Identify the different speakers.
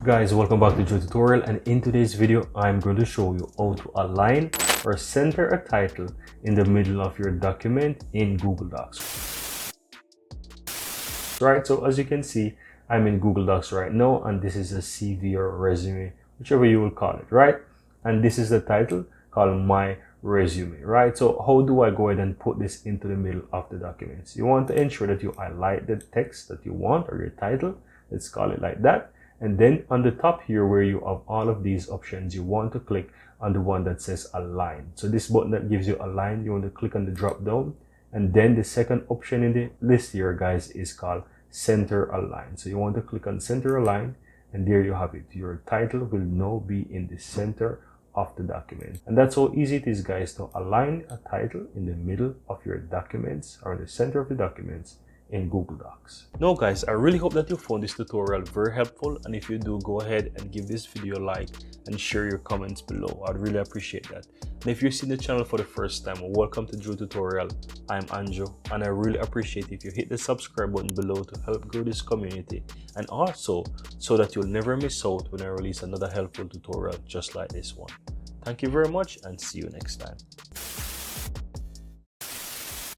Speaker 1: Guys, welcome back to Joe Tutorial, and in today's video I'm going to show you how to align or center a title in the middle of your document in Google Docs. Right, so as you can see, I'm in Google Docs right now, and this is a CV or resume, whichever you will call it, right? And this is the title called My Resume, right? So how do I go ahead and put this into the middle of the documents? You want to ensure that you highlight the text that you want, or your title, let's call it like that. And then on the top here, where you have all of these options, you want to click on the one that says align. So this button that gives you align, you want to click on the drop down. And then the second option in the list here, guys, is called center align. So you want to click on center align, and there you have it. Your title will now be in the center of the document. And that's how easy it is, guys, to align a title in the middle of your documents or in the center of the documents in Google Docs. Now guys, I really hope that you found this tutorial very helpful, and if you do, go ahead and give this video a like and share your comments below. I'd really appreciate that. And if you're seeing the channel for the first time, welcome to Joe Tutorial. I'm Anjo, and I really appreciate if you hit the subscribe button below to help grow this community, and also so that you'll never miss out when I release another helpful tutorial just like this one. Thank you very much, and see you next time.